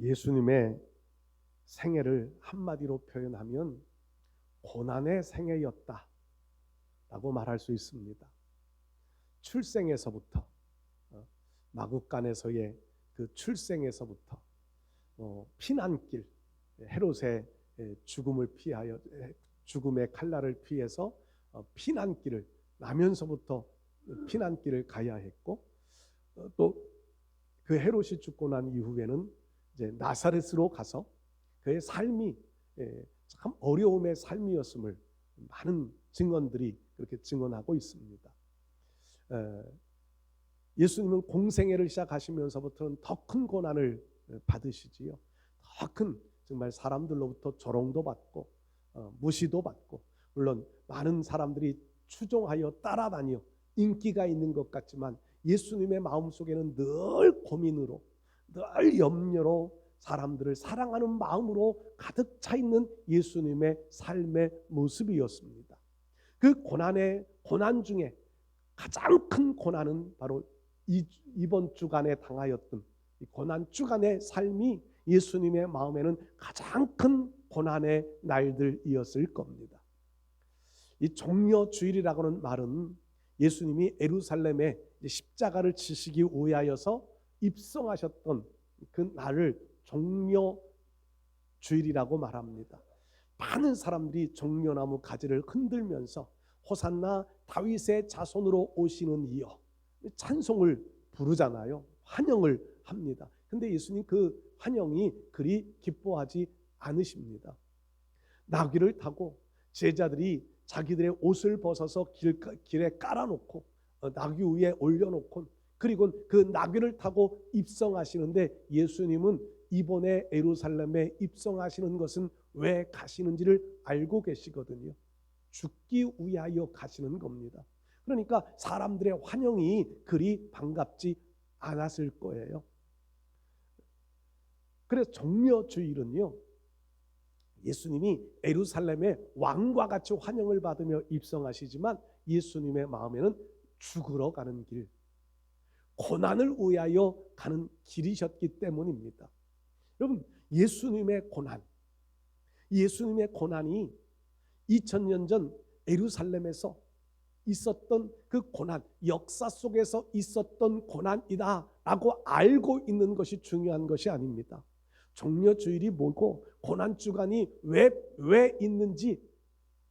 예수님의 생애를 한마디로 표현하면 고난의 생애였다 라고 말할 수 있습니다. 출생에서부터 마구간에서의 그 출생에서부터 피난길, 헤롯의 죽음을 피하여 죽음의 칼날을 피해서 피난길을 나면서부터 피난길을 가야 했고, 또 그 헤롯이 죽고 난 이후에는 이제 나사렛으로 가서 그의 삶이 참 어려움의 삶이었음을 많은 증언들이 그렇게 증언하고 있습니다. 예수님은 공생애를 시작하시면서부터는 더 큰 고난을 받으시지요. 더 큰, 정말 사람들로부터 조롱도 받고 무시도 받고, 물론 많은 사람들이 추종하여 따라다니어 인기가 있는 것 같지만 예수님의 마음속에는 늘 고민으로, 늘 염려로, 사람들을 사랑하는 마음으로 가득 차 있는 예수님의 삶의 모습이었습니다. 그 고난 중에 가장 큰 고난은 바로 이번 주간에 당하였던 이 고난 주간의 삶이 예수님의 마음에는 가장 큰 고난의 날들이었을 겁니다. 이 종려주일이라고는 말은 예수님이 예루살렘에 십자가를 지시기 위하여서 입성하셨던 그 날을 종려주일이라고 말합니다. 많은 사람들이 종려나무 가지를 흔들면서 호산나 다윗의 자손으로 오시는 이여 찬송을 부르잖아요. 환영을 합니다. 근데 예수님 그 환영이 그리 기뻐하지 않으십니다. 나귀를 타고 제자들이 자기들의 옷을 벗어서 길에 깔아놓고 나귀 위에 올려놓고, 그리고 그 나귀를 타고 입성하시는데 예수님은 이번에 예루살렘에 입성하시는 것은 왜 가시는지를 알고 계시거든요. 죽기 위하여 가시는 겁니다. 그러니까 사람들의 환영이 그리 반갑지 않았을 거예요. 그래서 종려주일은요, 예수님이 예루살렘에 왕과 같이 환영을 받으며 입성하시지만 예수님의 마음에는 죽으러 가는 길, 고난을 위하여 가는 길이셨기 때문입니다. 여러분, 예수님의 고난이 2000년 전 예루살렘에서 있었던 그 고난, 역사 속에서 있었던 고난이다라고 알고 있는 것이 중요한 것이 아닙니다. 종려주일이 뭐고 고난주간이 왜 있는지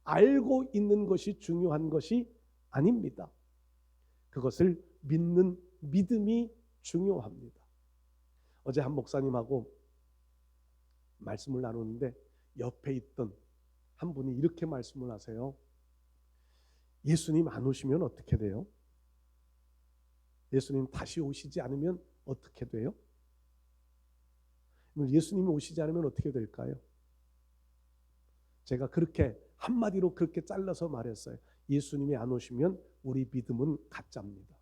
알고 있는 것이 중요한 것이 아닙니다. 그것을 믿는 믿음이 중요합니다. 어제 한 목사님하고 말씀을 나누는데 옆에 있던 한 분이 이렇게 말씀을 하세요. 예수님 안 오시면 어떻게 돼요? 예수님 다시 오시지 않으면 어떻게 돼요? 예수님이 오시지 않으면 어떻게 될까요? 제가 그렇게 한마디로 그렇게 잘라서 말했어요. 예수님이 안 오시면 우리 믿음은 가짜입니다.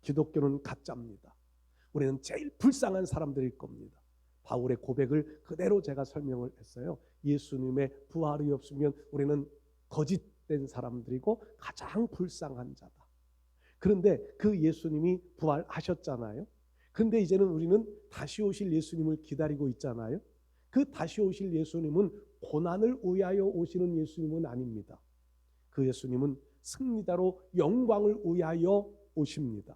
기독교는 가짜입니다. 우리는 제일 불쌍한 사람들일 겁니다. 바울의 고백을 그대로 제가 설명을 했어요. 예수님의 부활이 없으면 우리는 거짓된 사람들이고 가장 불쌍한 자다. 그런데 그 예수님이 부활하셨잖아요. 그런데 이제는 우리는 다시 오실 예수님을 기다리고 있잖아요. 그 다시 오실 예수님은 고난을 위하여 오시는 예수님은 아닙니다. 그 예수님은 승리자로 영광을 위하여 오십니다.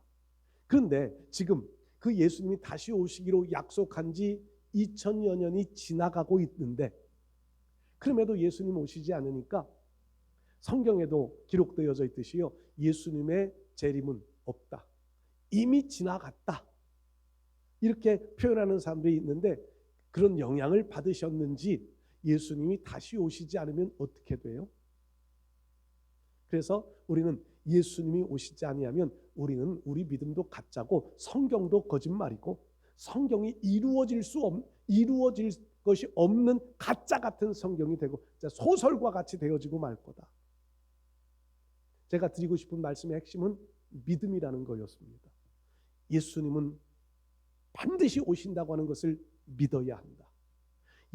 그런데 지금 그 예수님이 다시 오시기로 약속한 지 2000여 년이 지나가고 있는데, 그럼에도 예수님 오시지 않으니까 성경에도 기록되어져 있듯이요, 예수님의 재림은 없다, 이미 지나갔다, 이렇게 표현하는 사람들이 있는데, 그런 영향을 받으셨는지 예수님이 다시 오시지 않으면 어떻게 돼요? 그래서 우리는 예수님이 오시지 아니하면 우리는 우리 믿음도 가짜고 성경도 거짓말이고 성경이 이루어질 것이 없는 가짜 같은 성경이 되고 소설과 같이 되어지고 말 거다. 제가 드리고 싶은 말씀의 핵심은 믿음이라는 거였습니다. 예수님은 반드시 오신다고 하는 것을 믿어야 한다.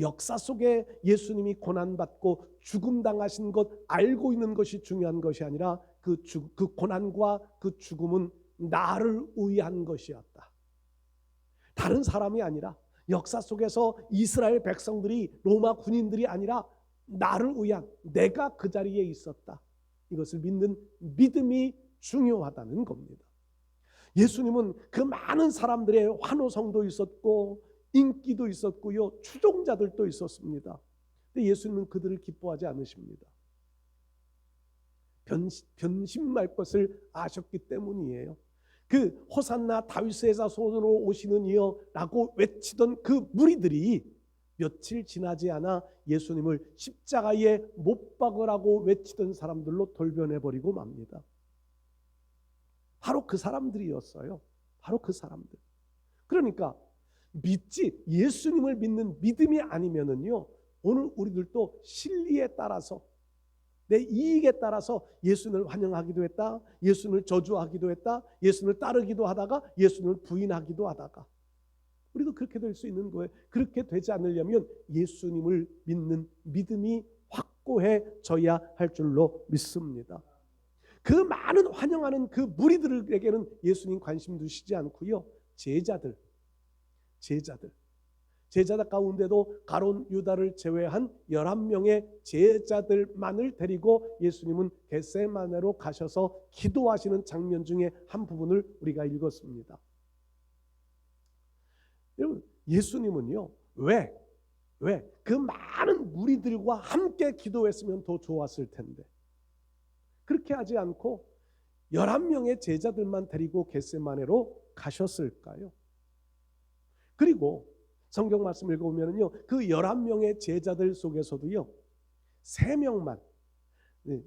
역사 속에 예수님이 고난받고 죽음당하신 것 알고 있는 것이 중요한 것이 아니라 그 고난과 그 죽음은 나를 위한 것이었다. 다른 사람이 아니라 역사 속에서 이스라엘 백성들이 로마 군인들이 아니라 나를 위한, 내가 그 자리에 있었다. 이것을 믿는 믿음이 중요하다는 겁니다. 예수님은 그 많은 사람들의 환호성도 있었고 인기도 있었고요, 추종자들도 있었습니다. 근데 예수님은 그들을 기뻐하지 않으십니다. 변심할 것을 아셨기 때문이에요. 그 호산나 다윗의 자손으로 오시는 이여 라고 외치던 그 무리들이 며칠 지나지 않아 예수님을 십자가에 못 박으라고 외치던 사람들로 돌변해버리고 맙니다. 바로 그 사람들이었어요. 바로 그 사람들. 그러니까 예수님을 믿는 믿음이 아니면은요, 오늘 우리들도 실리에 따라서, 내 이익에 따라서 예수님을 환영하기도 했다, 예수님을 저주하기도 했다, 예수님을 따르기도 하다가 예수님을 부인하기도 하다가, 우리도 그렇게 될 수 있는 거예요. 그렇게 되지 않으려면 예수님을 믿는 믿음이 확고해져야 할 줄로 믿습니다. 그 많은 환영하는 그 무리들에게는 예수님 관심 두시지 않고요, 제자들 가운데도 가룟 유다를 제외한 11명의 제자들만을 데리고 예수님은 겟세마네로 가셔서 기도하시는 장면 중에 한 부분을 우리가 읽었습니다. 여러분, 예수님은요, 왜 그 많은 무리들과 함께 기도했으면 더 좋았을 텐데 그렇게 하지 않고 11명의 제자들만 데리고 겟세마네로 가셨을까요? 그리고 성경 말씀 읽어보면요, 그 11명의 제자들 속에서도요, 3명만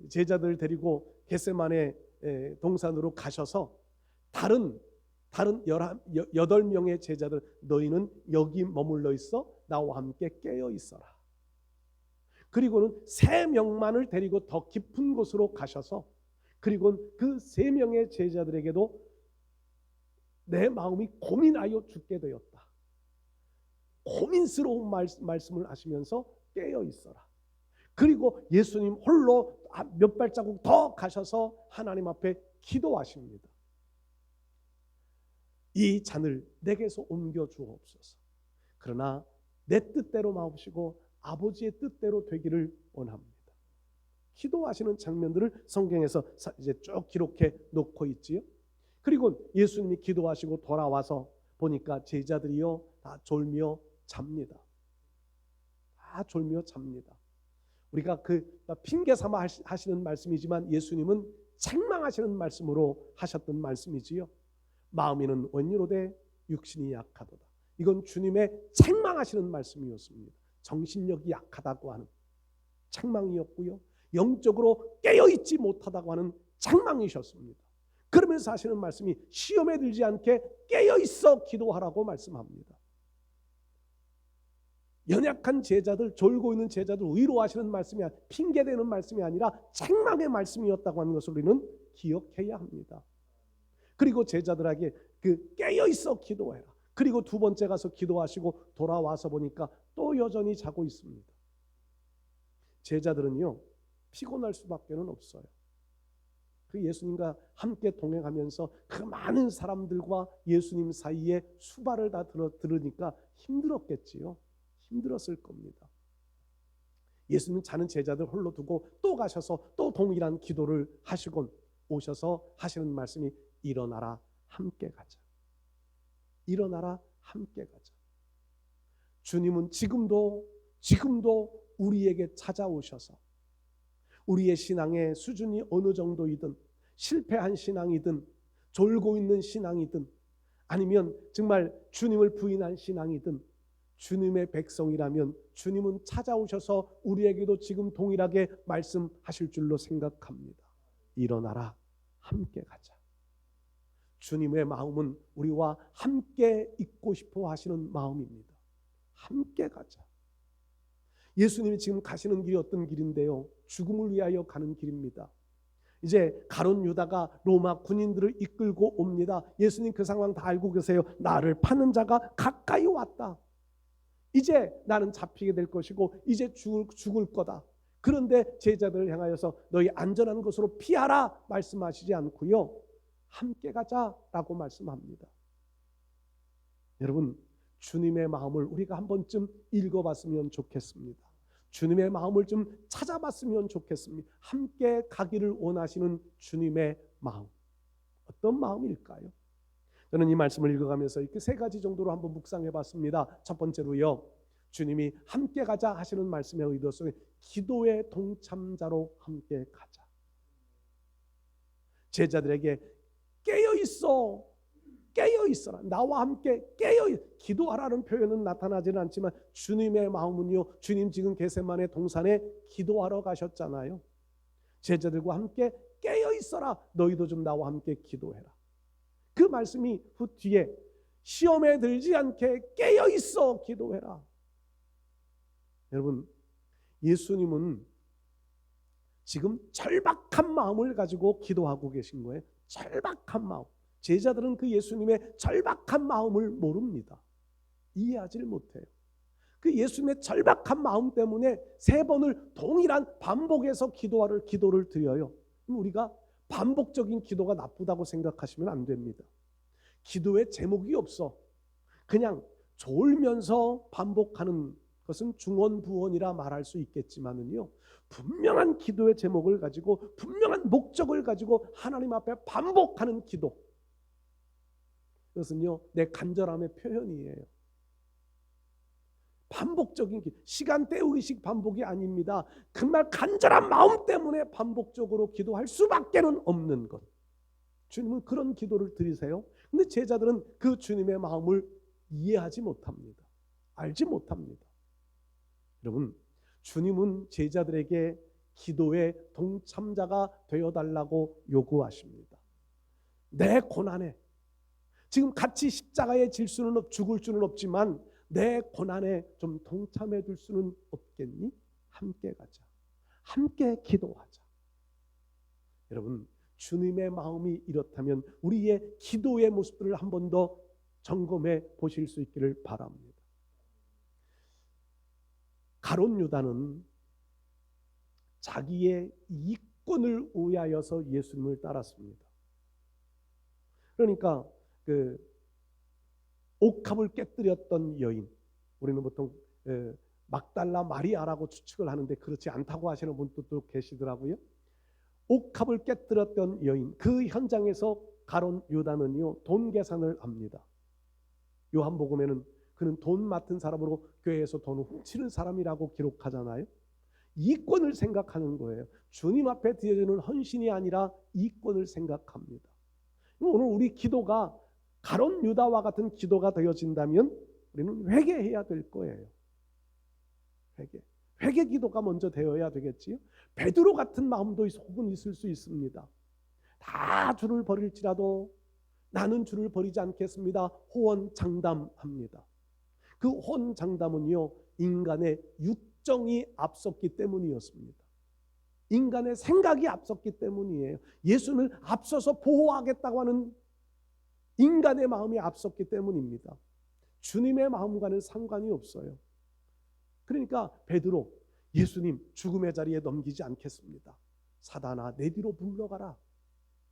제자들 데리고 겟세마네 동산으로 가셔서 다른 8명의 제자들, 너희는 여기 머물러 있어 나와 함께 깨어 있어라. 그리고는 3명만을 데리고 더 깊은 곳으로 가셔서, 그리고 그 3명의 제자들에게도 내 마음이 고민하여 죽게 되었다, 고민스러운 말씀을 하시면서 깨어 있어라. 그리고 예수님 홀로 몇 발자국 더 가셔서 하나님 앞에 기도하십니다. 이 잔을 내게서 옮겨 주옵소서. 그러나 내 뜻대로 마옵시고 아버지의 뜻대로 되기를 원합니다. 기도하시는 장면들을 성경에서 이제 쭉 기록해 놓고 있지요. 그리고 예수님이 기도하시고 돌아와서 보니까 제자들이요, 다 졸며 잡니다. 다 졸며 잡니다. 우리가 핑계 삼아 하시는 말씀이지만 예수님은 책망하시는 말씀으로 하셨던 말씀이지요. 마음에는 원이로되 육신이 약하도다. 이건 주님의 책망하시는 말씀이었습니다. 정신력이 약하다고 하는 책망이었고요, 영적으로 깨어있지 못하다고 하는 책망이셨습니다. 그러면서 하시는 말씀이 시험에 들지 않게 깨어있어 기도하라고 말씀합니다. 연약한 제자들, 졸고 있는 제자들 위로하시는 말씀이 핑계대는 말씀이 아니라 책망의 말씀이었다고 하는 것을 우리는 기억해야 합니다. 그리고 제자들에게 깨어있어 기도해라. 그리고 두 번째 가서 기도하시고 돌아와서 보니까 또 여전히 자고 있습니다. 제자들은요, 피곤할 수밖에 없어요. 그 예수님과 함께 동행하면서 그 많은 사람들과 예수님 사이에 수발을 다 들으니까 힘들었겠지요. 힘들었을 겁니다. 예수님 자는 제자들 홀로 두고 또 가셔서 또 동일한 기도를 하시곤 오셔서 하시는 말씀이 일어나라 함께 가자. 일어나라 함께 가자. 주님은 지금도 우리에게 찾아오셔서 우리의 신앙의 수준이 어느 정도이든, 실패한 신앙이든 졸고 있는 신앙이든 아니면 정말 주님을 부인한 신앙이든, 주님의 백성이라면 주님은 찾아오셔서 우리에게도 지금 동일하게 말씀하실 줄로 생각합니다. 일어나라 함께 가자. 주님의 마음은 우리와 함께 있고 싶어 하시는 마음입니다. 함께 가자. 예수님이 지금 가시는 길이 어떤 길인데요? 죽음을 위하여 가는 길입니다. 이제 가룟 유다가 로마 군인들을 이끌고 옵니다. 예수님 그 상황 다 알고 계세요. 나를 파는 자가 가까이 왔다. 이제 나는 잡히게 될 것이고 이제 죽을 거다. 그런데 제자들을 향하여서 너희 안전한 곳으로 피하라 말씀하시지 않고요, 함께 가자라고 말씀합니다. 여러분, 주님의 마음을 우리가 한 번쯤 읽어봤으면 좋겠습니다. 주님의 마음을 좀 찾아봤으면 좋겠습니다. 함께 가기를 원하시는 주님의 마음, 어떤 마음일까요? 저는 이 말씀을 읽어가면서 이렇게 세 가지 정도로 한번 묵상해 봤습니다. 첫 번째로요, 주님이 함께 가자 하시는 말씀의 의도 속에 기도의 동참자로 함께 가자. 제자들에게 깨어있어, 깨어있어라, 나와 함께 기도하라는 표현은 나타나지는 않지만 주님의 마음은요, 주님 지금 겟세마네 동산에 기도하러 가셨잖아요. 제자들과 함께 깨어있어라, 너희도 좀 나와 함께 기도해라. 그 말씀이 후 뒤에 시험에 들지 않게 깨어있어 기도해라. 여러분, 예수님은 지금 절박한 마음을 가지고 기도하고 계신 거예요. 절박한 마음. 제자들은 그 예수님의 절박한 마음을 모릅니다. 이해하지를 못해요. 그 예수님의 절박한 마음 때문에 3번을 동일한 반복해서 기도를 드려요. 우리가 반복적인 기도가 나쁘다고 생각하시면 안 됩니다. 기도에 제목이 없어. 그냥 졸면서 반복하는 것은 중언부언이라 말할 수 있겠지만은요, 분명한 기도의 제목을 가지고 분명한 목적을 가지고 하나님 앞에 반복하는 기도, 그것은요 내 간절함의 표현이에요. 반복적인 기도, 시간 때우기식 반복이 아닙니다. 정말 간절한 마음 때문에 반복적으로 기도할 수밖에는 없는 것. 주님은 그런 기도를 드리세요. 근데 제자들은 그 주님의 마음을 이해하지 못합니다. 알지 못합니다. 여러분, 주님은 제자들에게 기도의 동참자가 되어달라고 요구하십니다. 내 고난에, 지금 같이 십자가에 죽을 수는 없지만 내 고난에 좀 동참해 줄 수는 없겠니? 함께 가자. 함께 기도하자. 여러분, 주님의 마음이 이렇다면 우리의 기도의 모습들을 한 번 더 점검해 보실 수 있기를 바랍니다. 가룟 유다는 자기의 이권을 위하여서 예수님을 따랐습니다. 그러니까 그 옥합을 깨뜨렸던 여인, 우리는 보통 막달라 마리아라고 추측을 하는데 그렇지 않다고 하시는 분들도 계시더라고요. 옥합을 깨뜨렸던 여인, 그 현장에서 가룟 유다는요 돈 계산을 합니다. 요한복음에는 그는 돈 맡은 사람으로 교회에서 돈을 훔치는 사람이라고 기록하잖아요. 이권을 생각하는 거예요. 주님 앞에 드려지는 헌신이 아니라 이권을 생각합니다. 오늘 우리 기도가 가룟 유다와 같은 기도가 되어진다면 우리는 회개해야 될 거예요. 회개 기도가 먼저 되어야 되겠지요. 베드로 같은 마음도 혹은 있을 수 있습니다. 다 주를 버릴지라도 나는 주를 버리지 않겠습니다. 호언장담합니다. 그 호언장담은요 인간의 육정이 앞섰기 때문이었습니다. 인간의 생각이 앞섰기 때문이에요. 예수님을 앞서서 보호하겠다고 하는 인간의 마음이 앞섰기 때문입니다. 주님의 마음과는 상관이 없어요. 그러니까 베드로, 예수님 죽음의 자리에 넘기지 않겠습니다. 사단아 내 뒤로 물러가라.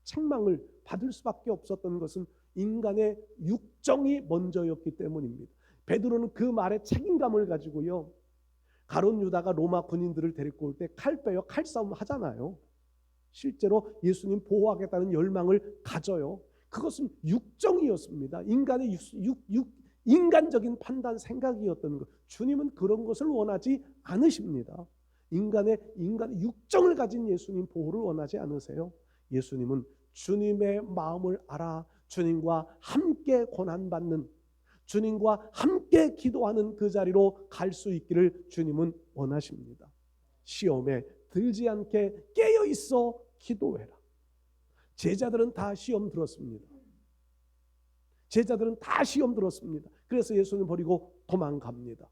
책망을 받을 수밖에 없었던 것은 인간의 육정이 먼저였기 때문입니다. 베드로는 그 말에 책임감을 가지고요, 가룟 유다가 로마 군인들을 데리고 올 때 칼 빼요. 칼싸움 하잖아요. 실제로 예수님 보호하겠다는 열망을 가져요. 그것은 육정이었습니다. 인간의 인간적인 판단 생각이었던 것. 주님은 그런 것을 원하지 않으십니다. 인간의 육정을 가진 예수님 보호를 원하지 않으세요. 예수님은 주님의 마음을 알아 주님과 함께 고난받는, 주님과 함께 기도하는 그 자리로 갈 수 있기를 주님은 원하십니다. 시험에 들지 않게 깨어있어 기도해라. 제자들은 다 시험 들었습니다. 제자들은 다 시험 들었습니다. 그래서 예수님 버리고 도망갑니다.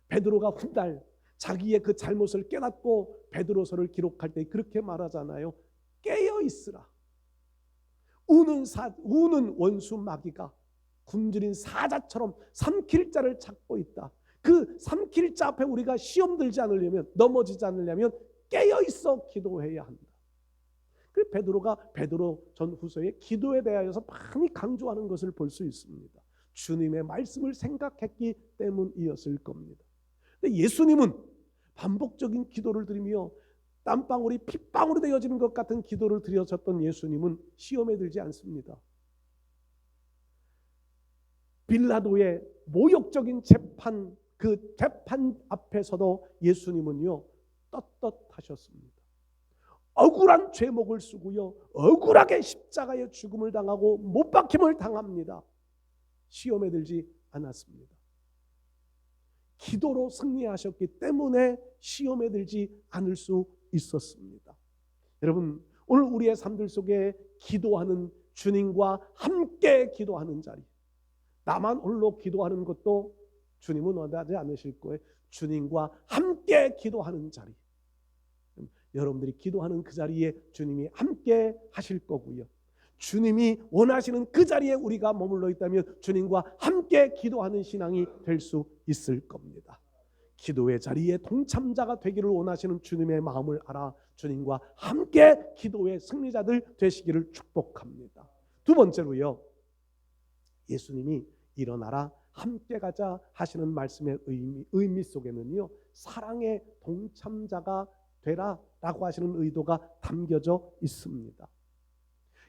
베드로가 훗날 자기의 그 잘못을 깨닫고 베드로서를 기록할 때 그렇게 말하잖아요. 깨어있으라. 우는 원수 마귀가 굶주린 사자처럼 삼킬 자를 찾고 있다. 그 삼킬 자 앞에 우리가 시험 들지 않으려면, 넘어지지 않으려면 깨어있어 기도해야 한다. 그래서 베드로가 베드로 전후서에 기도에 대하여서 많이 강조하는 것을 볼 수 있습니다. 주님의 말씀을 생각했기 때문이었을 겁니다. 근데 예수님은 반복적인 기도를 드리며 땀방울이 핏방울이 되어지는 것 같은 기도를 드려졌던 예수님은 시험에 들지 않습니다. 빌라도의 모욕적인 재판, 그 재판 앞에서도 예수님은요 떳떳하셨습니다. 억울한 죄목을 쓰고요 억울하게 십자가의 죽음을 당하고 못 박힘을 당합니다. 시험에 들지 않았습니다. 기도로 승리하셨기 때문에 시험에 들지 않을 수 있었습니다. 여러분, 오늘 우리의 삶들 속에 기도하는 주님과 함께 기도하는 자리, 나만 홀로 기도하는 것도 주님은 원하지 않으실 거예요. 주님과 함께 기도하는 자리, 여러분들이 기도하는 그 자리에 주님이 함께 하실 거고요, 주님이 원하시는 그 자리에 우리가 머물러 있다면 주님과 함께 기도하는 신앙이 될 수 있을 겁니다. 기도의 자리에 동참자가 되기를 원하시는 주님의 마음을 알아 주님과 함께 기도의 승리자들 되시기를 축복합니다. 두 번째로요, 예수님이 일어나라 함께 가자 하시는 말씀의 의미 속에는요 사랑의 동참자가 되라 라고 하시는 의도가 담겨져 있습니다.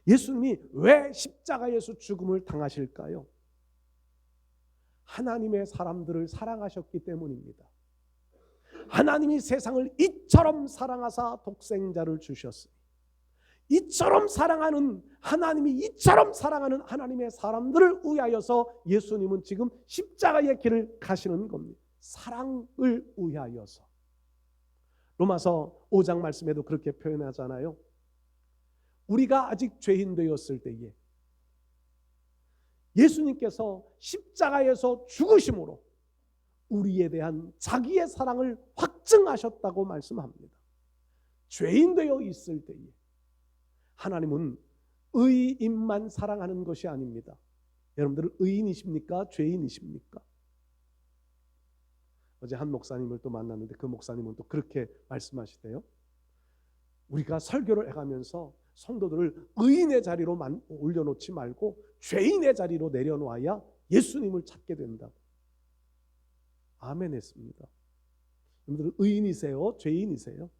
예수님이 왜 십자가에서 죽음을 당하실까요? 하나님의 사람들을 사랑하셨기 때문입니다. 하나님이 세상을 이처럼 사랑하사 독생자를 주셨으니, 이처럼 사랑하는 하나님이 이처럼 사랑하는 하나님의 사람들을 위하여서 예수님은 지금 십자가의 길을 가시는 겁니다. 사랑을 위하여서. 로마서 5장 말씀에도 그렇게 표현하잖아요. 우리가 아직 죄인 되었을 때에 예수님께서 십자가에서 죽으심으로 우리에 대한 자기의 사랑을 확증하셨다고 말씀합니다. 죄인 되어 있을 때에 하나님은 의인만 사랑하는 것이 아닙니다. 여러분들은 의인이십니까? 죄인이십니까? 어제 한 목사님을 또 만났는데 그 목사님은 또 그렇게 말씀하시대요. 우리가 설교를 해가면서 성도들을 의인의 자리로 올려놓지 말고 죄인의 자리로 내려놓아야 예수님을 찾게 된다. 아멘 했습니다. 여러분들은 의인이세요? 죄인이세요?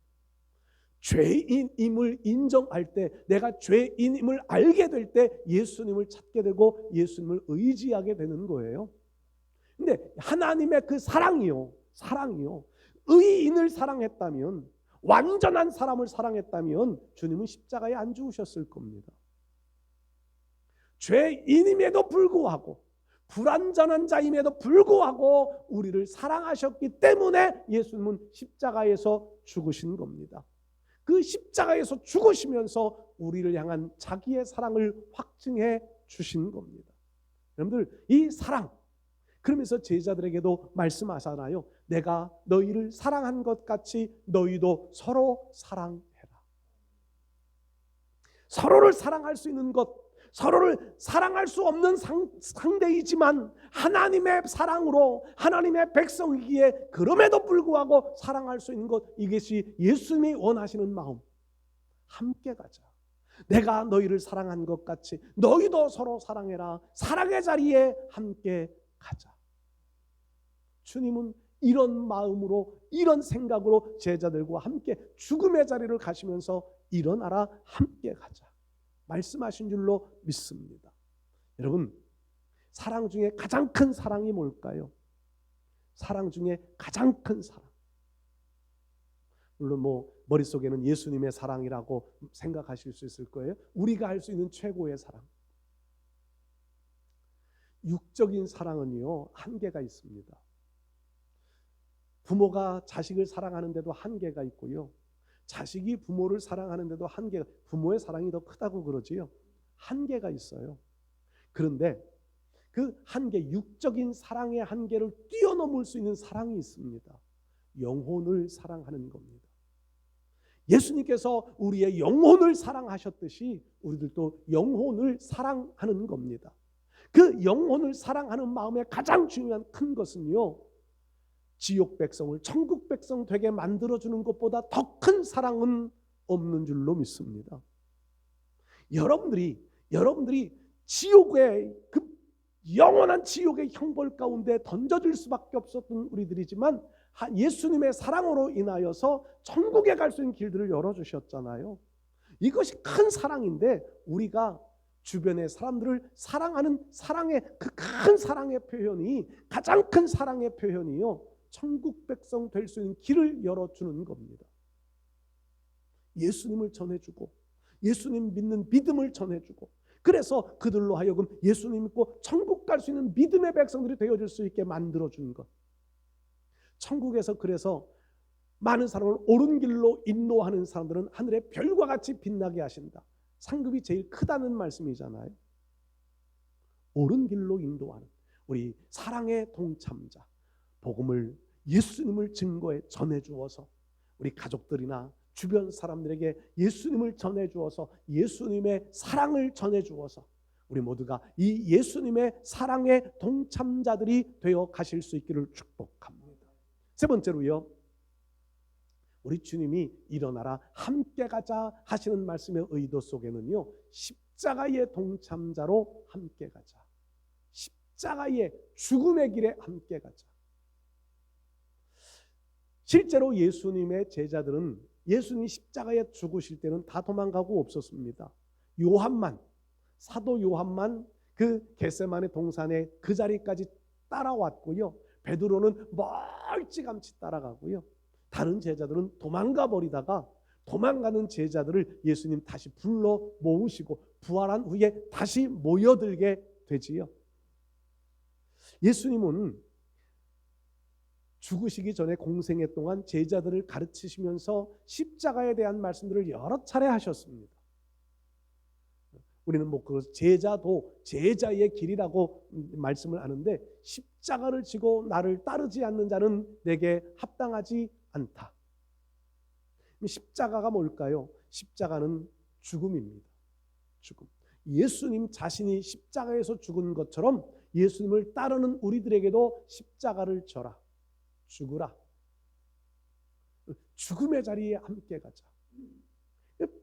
죄인임을 인정할 때, 내가 죄인임을 알게 될 때 예수님을 찾게 되고 예수님을 의지하게 되는 거예요. 근데 하나님의 그 사랑이요 의인을 사랑했다면, 완전한 사람을 사랑했다면 주님은 십자가에 안 죽으셨을 겁니다. 죄인임에도 불구하고, 불완전한 자임에도 불구하고 우리를 사랑하셨기 때문에 예수님은 십자가에서 죽으신 겁니다. 그 십자가에서 죽으시면서 우리를 향한 자기의 사랑을 확증해 주신 겁니다. 여러분들, 이 사랑, 그러면서 제자들에게도 말씀하잖아요. 내가 너희를 사랑한 것 같이 너희도 서로 사랑해라. 서로를 사랑할 수 있는 것, 서로를 사랑할 수 없는 상대이지만 하나님의 사랑으로 하나님의 백성이기에 그럼에도 불구하고 사랑할 수 있는 것, 이것이 예수님이 원하시는 마음. 함께 가자. 내가 너희를 사랑한 것 같이 너희도 서로 사랑해라. 사랑의 자리에 함께 가자. 주님은 이런 마음으로, 이런 생각으로 제자들과 함께 죽음의 자리를 가시면서 일어나라 함께 가자 말씀하신 줄로 믿습니다. 여러분, 사랑 중에 가장 큰 사랑이 뭘까요? 사랑 중에 가장 큰 사랑, 물론 머릿속에는 예수님의 사랑이라고 생각하실 수 있을 거예요. 우리가 할 수 있는 최고의 사랑, 육적인 사랑은요 한계가 있습니다. 부모가 자식을 사랑하는데도 한계가 있고요, 자식이 부모를 사랑하는데도 한계가, 부모의 사랑이 더 크다고 그러지요. 한계가 있어요. 그런데 그 한계, 육적인 사랑의 한계를 뛰어넘을 수 있는 사랑이 있습니다. 영혼을 사랑하는 겁니다. 예수님께서 우리의 영혼을 사랑하셨듯이 우리들도 영혼을 사랑하는 겁니다. 그 영혼을 사랑하는 마음의 가장 중요한 큰 것은요, 지옥 백성을 천국 백성 되게 만들어주는 것보다 더 큰 사랑은 없는 줄로 믿습니다. 여러분들이 지옥의 그 영원한 지옥의 형벌 가운데 던져질 수밖에 없었던 우리들이지만 예수님의 사랑으로 인하여서 천국에 갈 수 있는 길들을 열어주셨잖아요. 이것이 큰 사랑인데 우리가 주변의 사람들을 사랑하는 사랑의 그 큰 사랑의 표현이 가장 큰 사랑의 표현이요, 천국 백성 될 수 있는 길을 열어주는 겁니다. 예수님을 전해주고 예수님 믿는 믿음을 전해주고, 그래서 그들로 하여금 예수님 믿고 천국 갈 수 있는 믿음의 백성들이 되어줄 수 있게 만들어준 것. 천국에서 그래서 많은 사람을 옳은 길로 인도하는 사람들은 하늘의 별과 같이 빛나게 하신다. 상급이 제일 크다는 말씀이잖아요. 옳은 길로 인도하는 우리 사랑의 동참자, 복음을 예수님을 증거해 전해주어서 우리 가족들이나 주변 사람들에게 예수님을 전해주어서 예수님의 사랑을 전해주어서 우리 모두가 이 예수님의 사랑의 동참자들이 되어 가실 수 있기를 축복합니다. 세 번째로요, 우리 주님이 일어나라 함께 가자 하시는 말씀의 의도 속에는요, 십자가의 동참자로 함께 가자, 십자가의 죽음의 길에 함께 가자. 실제로 예수님의 제자들은 예수님이 십자가에 죽으실 때는 다 도망가고 없었습니다. 요한만, 사도 요한만 그 겟세마네 동산에 그 자리까지 따라왔고요, 베드로는 멀찌감치 따라가고요, 다른 제자들은 도망가 버리다가 도망가는 제자들을 예수님 다시 불러 모으시고 부활한 후에 다시 모여들게 되지요. 예수님은 죽으시기 전에 공생애 동안 제자들을 가르치시면서 십자가에 대한 말씀들을 여러 차례 하셨습니다. 우리는 그 제자도 제자의 길이라고 말씀을 하는데, 십자가를 지고 나를 따르지 않는 자는 내게 합당하지 않다. 십자가가 뭘까요? 십자가는 죽음입니다. 죽음. 예수님 자신이 십자가에서 죽은 것처럼 예수님을 따르는 우리들에게도 십자가를 져라, 죽으라, 죽음의 자리에 함께 가자.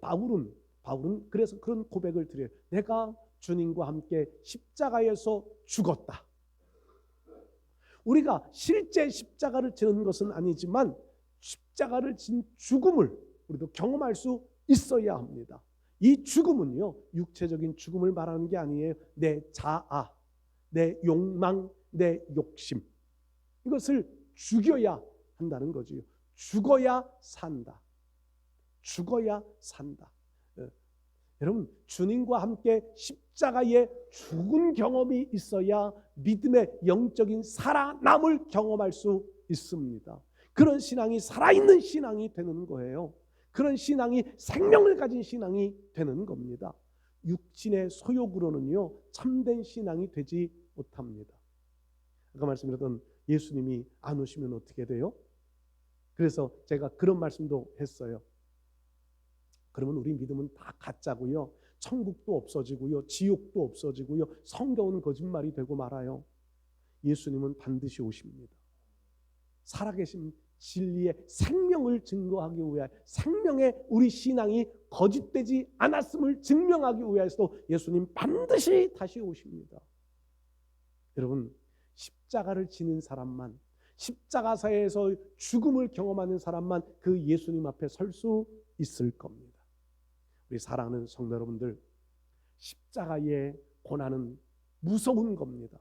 바울은 그래서 그런 고백을 드려요. 내가 주님과 함께 십자가에서 죽었다. 우리가 실제 십자가를 지는 것은 아니지만 십자가를 진 죽음을 우리도 경험할 수 있어야 합니다. 이 죽음은요, 육체적인 죽음을 말하는 게 아니에요. 내 자아, 내 욕망, 내 욕심, 이것을 죽여야 한다는 거지요. 죽어야 산다. 죽어야 산다. 여러분, 주님과 함께 십자가에 죽은 경험이 있어야 믿음의 영적인 살아남을 경험할 수 있습니다. 그런 신앙이 살아있는 신앙이 되는 거예요. 그런 신앙이 생명을 가진 신앙이 되는 겁니다. 육신의 소욕으로는요, 참된 신앙이 되지 못합니다. 아까 말씀드렸던 예수님이 안 오시면 어떻게 돼요? 그래서 제가 그런 말씀도 했어요. 그러면 우리 믿음은 다 가짜고요, 천국도 없어지고요, 지옥도 없어지고요, 성경은 거짓말이 되고 말아요. 예수님은 반드시 오십니다. 살아계신 진리의 생명을 증거하기 위하여, 생명의 우리 신앙이 거짓되지 않았음을 증명하기 위하여서도 예수님 반드시 다시 오십니다. 여러분, 십자가를 지는 사람만, 십자가사에서 죽음을 경험하는 사람만 그 예수님 앞에 설 수 있을 겁니다. 우리 사랑하는 성도 여러분들, 십자가의 고난은 무서운 겁니다.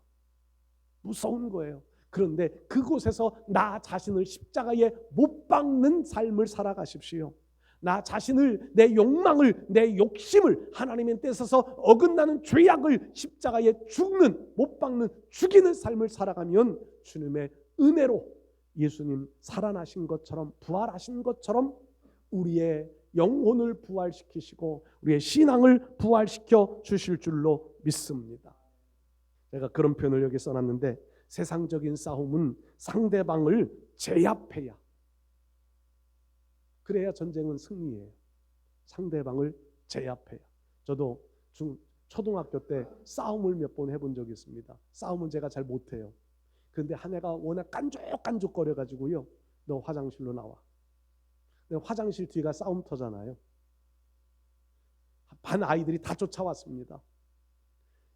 무서운 거예요. 그런데 그곳에서 나 자신을 십자가에 못 박는 삶을 살아가십시오. 나 자신을, 내 욕망을, 내 욕심을 하나님의 뜻에서 어긋나는 죄악을 십자가에 죽는, 못 박는, 죽이는 삶을 살아가면 주님의 은혜로 예수님 살아나신 것처럼, 부활하신 것처럼 우리의 영혼을 부활시키시고 우리의 신앙을 부활시켜 주실 줄로 믿습니다. 제가 그런 표현을 여기 써놨는데, 세상적인 싸움은 상대방을 제압해야, 그래야 전쟁은 승리예요. 상대방을 제압해야. 저도 초등학교 때 싸움을 몇 번 해본 적이 있습니다. 싸움은 제가 잘 못해요. 그런데 한 애가 워낙 깐족깐족거려가지고요, 너 화장실로 나와. 화장실 뒤가 싸움터잖아요. 반 아이들이 다 쫓아왔습니다.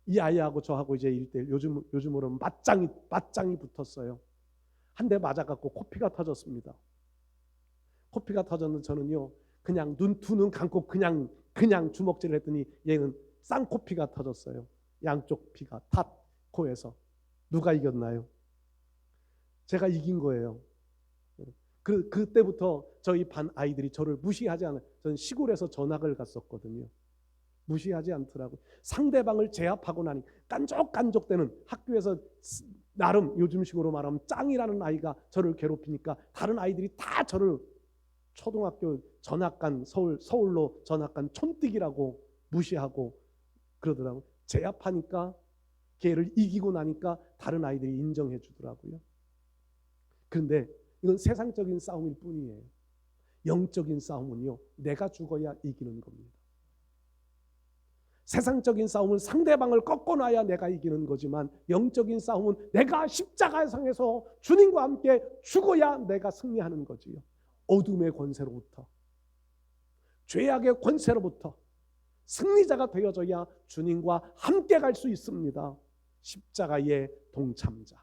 이 아이하고 저하고 이제 1대1 요즘으로는 맞짱이 붙었어요. 한 대 맞아갖고 코피가 터졌습니다. 코피가 터졌는데 저는요 그냥 두 눈 감고 그냥 주먹질을 했더니 얘는 쌍코피가 터졌어요. 양쪽 피가 탑 코에서. 누가 이겼나요? 제가 이긴 거예요. 그때부터 저희 반 아이들이 저를 무시하지 않아요. 저는 시골에서 전학을 갔었거든요. 무시하지 않더라고요. 상대방을 제압하고 나니 깐족깐족대는 학교에서 나름 요즘식으로 말하면 짱이라는 아이가 저를 괴롭히니까 다른 아이들이 다 저를 초등학교 전학간 서울로 전학간 촌뜨기라고 무시하고 그러더라고요. 제압하니까 걔를 이기고 나니까 다른 아이들이 인정해 주더라고요. 그런데 이건 세상적인 싸움일 뿐이에요. 영적인 싸움은요 내가 죽어야 이기는 겁니다. 세상적인 싸움은 상대방을 꺾어놔야 내가 이기는 거지만 영적인 싸움은 내가 십자가상에서 주님과 함께 죽어야 내가 승리하는 거지요. 어둠의 권세로부터 죄악의 권세로부터 승리자가 되어져야 주님과 함께 갈 수 있습니다. 십자가의 동참자.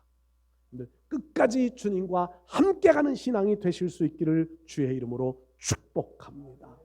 끝까지 주님과 함께 가는 신앙이 되실 수 있기를 주의 이름으로 축복합니다.